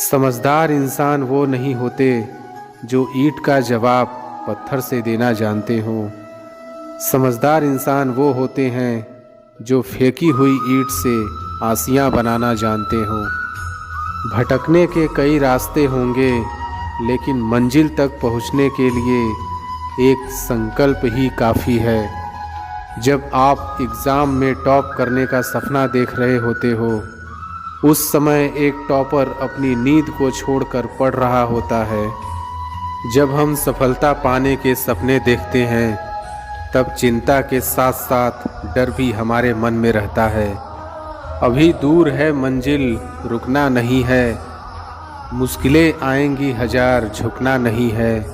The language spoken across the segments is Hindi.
समझदार इंसान वो नहीं होते जो ईंट का जवाब पत्थर से देना जानते हों। समझदार इंसान वो होते हैं जो फेंकी हुई ईंट से आसियाँ बनाना जानते हों। भटकने के कई रास्ते होंगे, लेकिन मंजिल तक पहुंचने के लिए एक संकल्प ही काफ़ी है। जब आप एग्ज़ाम में टॉप करने का सपना देख रहे होते हो, उस समय एक टॉपर अपनी नींद को छोड़कर पढ़ रहा होता है। जब हम सफलता पाने के सपने देखते हैं, तब चिंता के साथ साथ डर भी हमारे मन में रहता है। अभी दूर है मंजिल, रुकना नहीं है। मुश्किलें आएंगी हजार, झुकना नहीं है।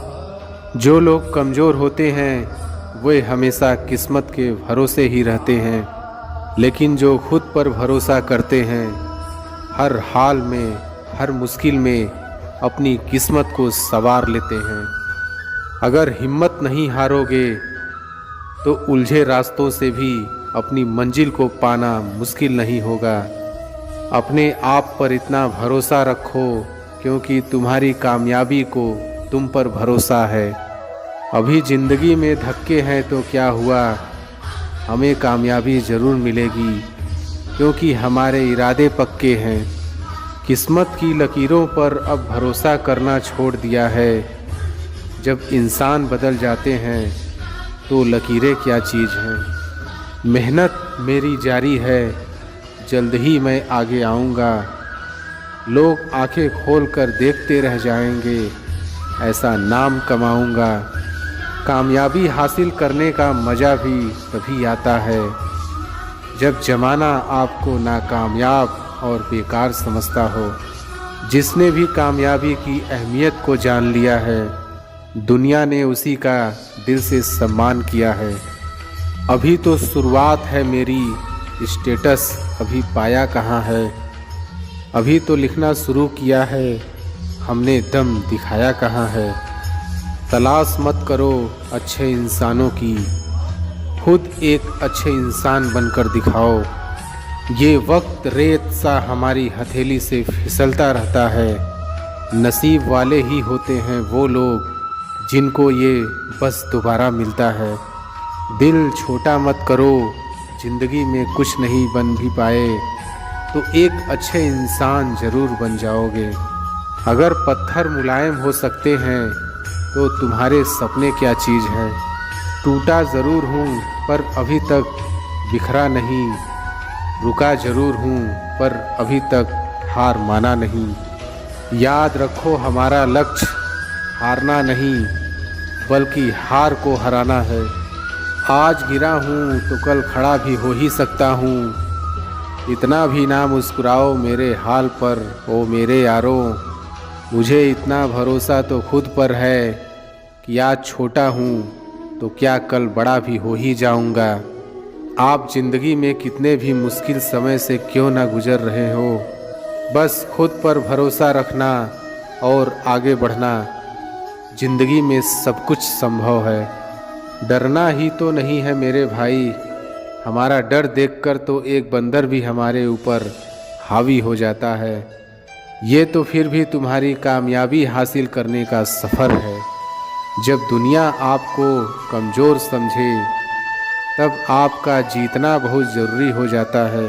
जो लोग कमज़ोर होते हैं वे हमेशा किस्मत के भरोसे ही रहते हैं, लेकिन जो खुद पर भरोसा करते हैं हर हाल में, हर मुश्किल में अपनी किस्मत को संवार लेते हैं। अगर हिम्मत नहीं हारोगे तो उलझे रास्तों से भी अपनी मंजिल को पाना मुश्किल नहीं होगा। अपने आप पर इतना भरोसा रखो, क्योंकि तुम्हारी कामयाबी को तुम पर भरोसा है। अभी ज़िंदगी में धक्के हैं तो क्या हुआ, हमें कामयाबी ज़रूर मिलेगी, क्योंकि हमारे इरादे पक्के हैं। किस्मत की लकीरों पर अब भरोसा करना छोड़ दिया है। जब इंसान बदल जाते हैं तो लकीरें क्या चीज़ हैं। मेहनत मेरी जारी है, जल्द ही मैं आगे आऊँगा। लोग आंखें खोल कर देखते रह जाएंगे, ऐसा नाम कमाऊँगा। कामयाबी हासिल करने का मज़ा भी तभी आता है जब ज़माना आपको नाकामयाब और बेकार समझता हो। जिसने भी कामयाबी की अहमियत को जान लिया है, दुनिया ने उसी का दिल से सम्मान किया है। अभी तो शुरुआत है मेरी, स्टेटस अभी पाया कहाँ है। अभी तो लिखना शुरू किया है, हमने दम दिखाया कहाँ है। तलाश मत करो अच्छे इंसानों की, खुद एक अच्छे इंसान बनकर दिखाओ। ये वक्त रेत सा हमारी हथेली से फिसलता रहता है। नसीब वाले ही होते हैं वो लोग जिनको ये बस दोबारा मिलता है। दिल छोटा मत करो, ज़िंदगी में कुछ नहीं बन भी पाए तो एक अच्छे इंसान ज़रूर बन जाओगे। अगर पत्थर मुलायम हो सकते हैं तो तुम्हारे सपने क्या चीज़ है। टूटा ज़रूर हूँ पर अभी तक बिखरा नहीं, रुका ज़रूर हूँ पर अभी तक हार माना नहीं। याद रखो हमारा लक्ष्य हारना नहीं, बल्कि हार को हराना है। आज गिरा हूँ तो कल खड़ा भी हो ही सकता हूँ। इतना भी ना मुस्कुराओ मेरे हाल पर ओ मेरे यारों। मुझे इतना भरोसा तो खुद पर है कि आज छोटा हूँ तो क्या कल बड़ा भी हो ही जाऊँगा। आप ज़िंदगी में कितने भी मुश्किल समय से क्यों ना गुज़र रहे हो, बस खुद पर भरोसा रखना और आगे बढ़ना। ज़िंदगी में सब कुछ संभव है। डरना ही तो नहीं है मेरे भाई। हमारा डर देखकर तो एक बंदर भी हमारे ऊपर हावी हो जाता है। ये तो फिर भी तुम्हारी कामयाबी हासिल करने का सफ़र है। जब दुनिया आपको कमज़ोर समझे, तब आपका जीतना बहुत ज़रूरी हो जाता है।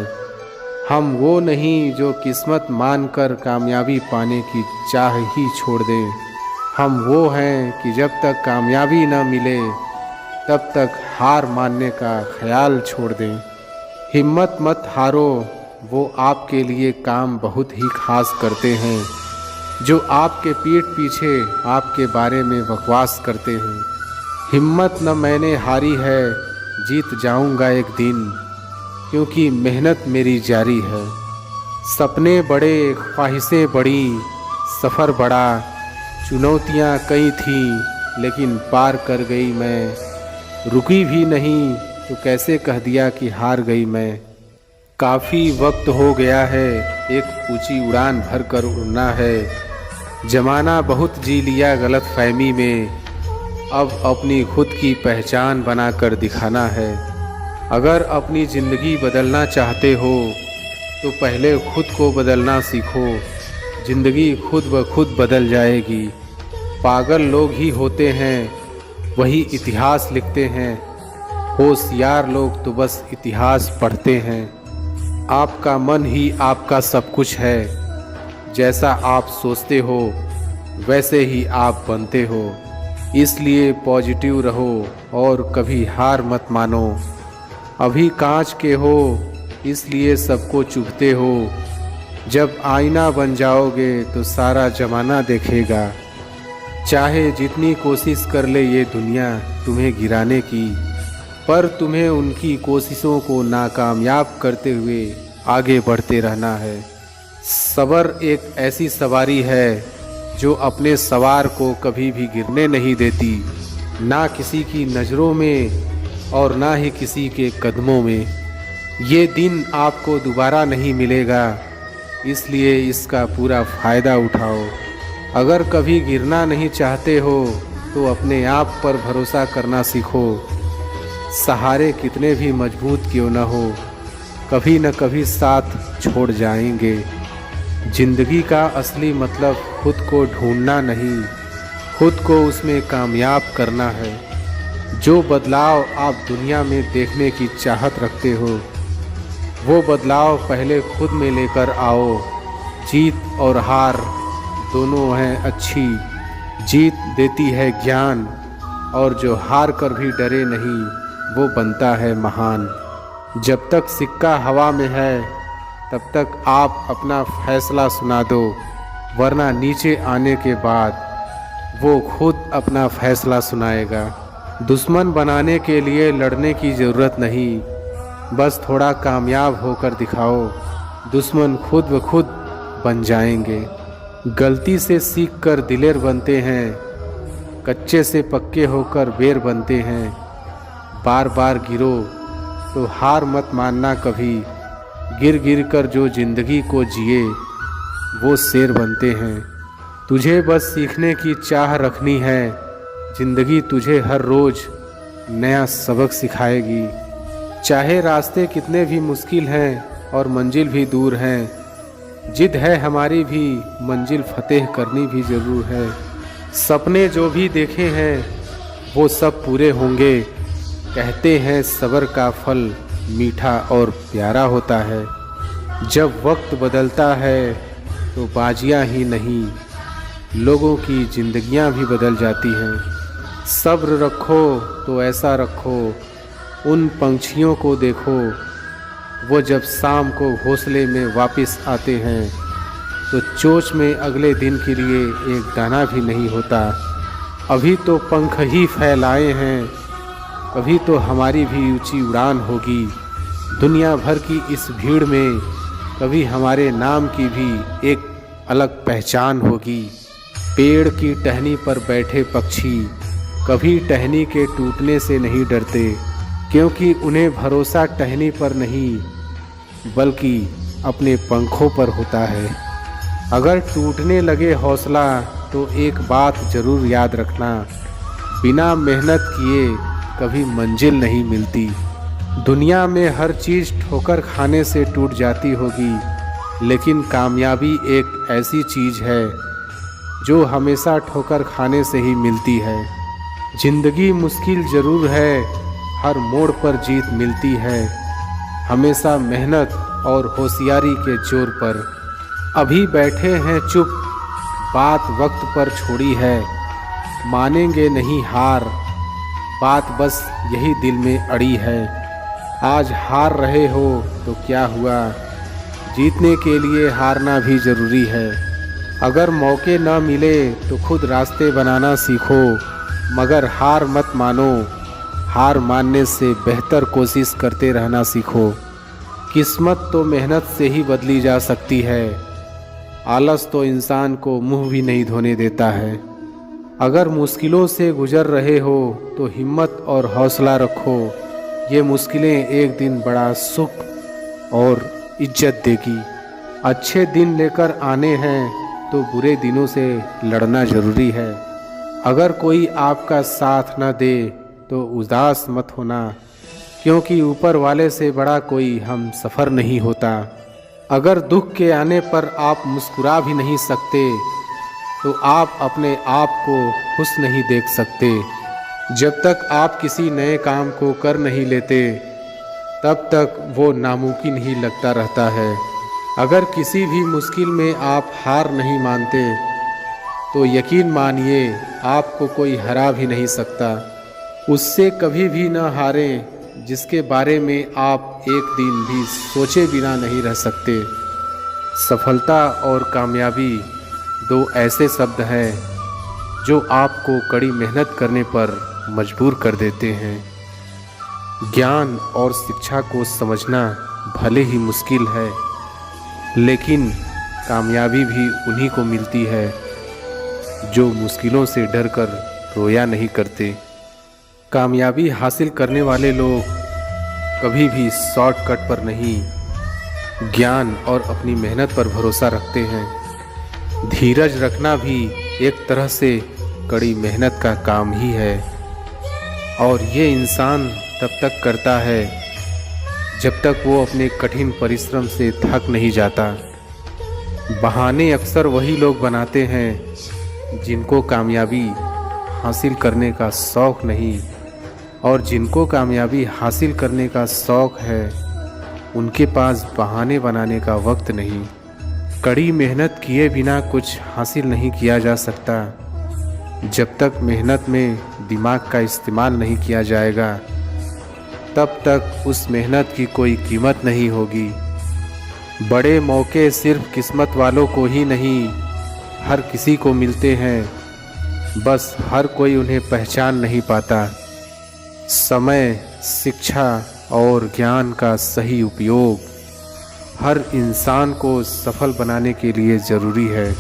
हम वो नहीं जो किस्मत मानकर कामयाबी पाने की चाह ही छोड़ दें। हम वो हैं कि जब तक कामयाबी न मिले तब तक हार मानने का ख्याल छोड़ दें। हिम्मत मत हारो, वो आपके लिए काम बहुत ही खास करते हैं जो आपके पीठ पीछे आपके बारे में बकवास करते हैं। हिम्मत न मैंने हारी है, जीत जाऊंगा एक दिन, क्योंकि मेहनत मेरी जारी है। सपने बड़े, ख्वाहिशें बड़ी, सफ़र बड़ा, चुनौतियाँ कई थीं लेकिन पार कर गई मैं। रुकी भी नहीं तो कैसे कह दिया कि हार गई मैं। काफ़ी वक्त हो गया है, एक ऊंची उड़ान भर कर उड़ना है। ज़माना बहुत जी लिया गलत फहमी में, अब अपनी खुद की पहचान बनाकर दिखाना है। अगर अपनी ज़िंदगी बदलना चाहते हो तो पहले खुद को बदलना सीखो। जिंदगी खुद ब खुद बदल जाएगी। पागल लोग ही होते हैं वही इतिहास लिखते हैं, होशियार लोग तो बस इतिहास पढ़ते हैं। आपका मन ही आपका सब कुछ है, जैसा आप सोचते हो वैसे ही आप बनते हो। इसलिए पॉजिटिव रहो और कभी हार मत मानो। अभी कांच के हो इसलिए सबको चुभते हो, जब आईना बन जाओगे तो सारा जमाना देखेगा। चाहे जितनी कोशिश कर ले ये दुनिया तुम्हें गिराने की, पर तुम्हें उनकी कोशिशों को नाकामयाब करते हुए आगे बढ़ते रहना है। सब्र एक ऐसी सवारी है जो अपने सवार को कभी भी गिरने नहीं देती, ना किसी की नज़रों में और ना ही किसी के कदमों में। ये दिन आपको दोबारा नहीं मिलेगा, इसलिए इसका पूरा फ़ायदा उठाओ। अगर कभी गिरना नहीं चाहते हो तो अपने आप पर भरोसा करना सीखो। सहारे कितने भी मजबूत क्यों न हो, कभी न कभी साथ छोड़ जाएंगे। जिंदगी का असली मतलब खुद को ढूंढना नहीं, खुद को उसमें कामयाब करना है। जो बदलाव आप दुनिया में देखने की चाहत रखते हो, वो बदलाव पहले खुद में लेकर आओ। जीत और हार दोनों हैं अच्छी, जीत देती है ज्ञान, और जो हार कर भी डरे नहीं वो बनता है महान। जब तक सिक्का हवा में है तब तक आप अपना फैसला सुना दो, वरना नीचे आने के बाद वो खुद अपना फैसला सुनाएगा। दुश्मन बनाने के लिए लड़ने की ज़रूरत नहीं, बस थोड़ा कामयाब होकर दिखाओ, दुश्मन खुद ब खुद बन जाएंगे। गलती से सीख कर दिलेर बनते हैं, कच्चे से पक्के होकर बेर बनते हैं। बार बार गिरो तो हार मत मानना कभी, गिर गिर कर जो ज़िंदगी को जिए वो शेर बनते हैं। तुझे बस सीखने की चाह रखनी है, ज़िंदगी तुझे हर रोज़ नया सबक सिखाएगी। चाहे रास्ते कितने भी मुश्किल हैं और मंजिल भी दूर हैं, जिद है हमारी भी मंजिल फतेह करनी भी ज़रूर है। सपने जो भी देखे हैं वो सब पूरे होंगे, कहते हैं सब्र का फल मीठा और प्यारा होता है। जब वक्त बदलता है तो बाजियां ही नहीं, लोगों की ज़िंदगियां भी बदल जाती हैं। सब्र रखो तो ऐसा रखो, उन पंछियों को देखो, वो जब शाम को घोंसले में वापस आते हैं तो चोंच में अगले दिन के लिए एक दाना भी नहीं होता। अभी तो पंख ही फैलाए हैं, कभी तो हमारी भी ऊंची उड़ान होगी। दुनिया भर की इस भीड़ में कभी हमारे नाम की भी एक अलग पहचान होगी। पेड़ की टहनी पर बैठे पक्षी कभी टहनी के टूटने से नहीं डरते, क्योंकि उन्हें भरोसा टहनी पर नहीं बल्कि अपने पंखों पर होता है। अगर टूटने लगे हौसला तो एक बात ज़रूर याद रखना, बिना मेहनत किए कभी मंजिल नहीं मिलती। दुनिया में हर चीज़ ठोकर खाने से टूट जाती होगी, लेकिन कामयाबी एक ऐसी चीज़ है जो हमेशा ठोकर खाने से ही मिलती है। ज़िंदगी मुश्किल ज़रूर है, हर मोड़ पर जीत मिलती है, हमेशा मेहनत और होशियारी के जोर पर। अभी बैठे हैं चुप, बात वक्त पर छोड़ी है, मानेंगे नहीं हार, बात बस यही दिल में अड़ी है। आज हार रहे हो तो क्या हुआ, जीतने के लिए हारना भी ज़रूरी है। अगर मौके न मिले तो खुद रास्ते बनाना सीखो, मगर हार मत मानो, हार मानने से बेहतर कोशिश करते रहना सीखो। किस्मत तो मेहनत से ही बदली जा सकती है, आलस तो इंसान को मुंह भी नहीं धोने देता है। अगर मुश्किलों से गुजर रहे हो तो हिम्मत और हौसला रखो, ये मुश्किलें एक दिन बड़ा सुख और इज्जत देगी। अच्छे दिन लेकर आने हैं तो बुरे दिनों से लड़ना ज़रूरी है। अगर कोई आपका साथ न दे तो उदास मत होना, क्योंकि ऊपर वाले से बड़ा कोई हम सफ़र नहीं होता। अगर दुख के आने पर आप मुस्कुरा भी नहीं सकते तो आप अपने आप को खुश नहीं देख सकते। जब तक आप किसी नए काम को कर नहीं लेते तब तक वो नामुमकिन ही लगता रहता है। अगर किसी भी मुश्किल में आप हार नहीं मानते तो यकीन मानिए आपको कोई हरा भी नहीं सकता। उससे कभी भी न हारें जिसके बारे में आप एक दिन भी सोचे बिना नहीं रह सकते। सफलता और कामयाबी दो ऐसे शब्द हैं जो आपको कड़ी मेहनत करने पर मजबूर कर देते हैं। ज्ञान और शिक्षा को समझना भले ही मुश्किल है, लेकिन कामयाबी भी उन्हीं को मिलती है जो मुश्किलों से डरकर रोया नहीं करते। कामयाबी हासिल करने वाले लोग कभी भी शॉर्टकट पर नहीं, ज्ञान और अपनी मेहनत पर भरोसा रखते हैं। धीरज रखना भी एक तरह से कड़ी मेहनत का काम ही है, और ये इंसान तब तक करता है जब तक वो अपने कठिन परिश्रम से थक नहीं जाता। बहाने अक्सर वही लोग बनाते हैं जिनको कामयाबी हासिल करने का शौक़ नहीं, और जिनको कामयाबी हासिल करने का शौक़ है उनके पास बहाने बनाने का वक्त नहीं। कड़ी मेहनत किए बिना कुछ हासिल नहीं किया जा सकता। जब तक मेहनत में दिमाग का इस्तेमाल नहीं किया जाएगा तब तक उस मेहनत की कोई कीमत नहीं होगी। बड़े मौके सिर्फ किस्मत वालों को ही नहीं, हर किसी को मिलते हैं, बस हर कोई उन्हें पहचान नहीं पाता। समय, शिक्षा और ज्ञान का सही उपयोग हर इंसान को सफल बनाने के लिए ज़रूरी है।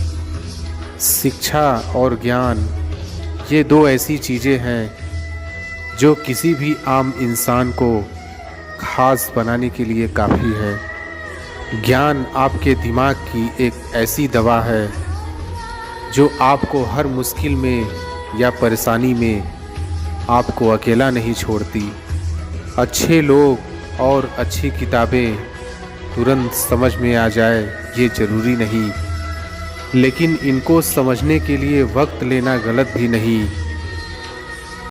शिक्षा और ज्ञान ये दो ऐसी चीज़ें हैं जो किसी भी आम इंसान को खास बनाने के लिए काफ़ी है। ज्ञान आपके दिमाग की एक ऐसी दवा है जो आपको हर मुश्किल में या परेशानी में आपको अकेला नहीं छोड़ती। अच्छे लोग और अच्छी किताबें तुरंत समझ में आ जाए ये ज़रूरी नहीं, लेकिन इनको समझने के लिए वक्त लेना गलत भी नहीं।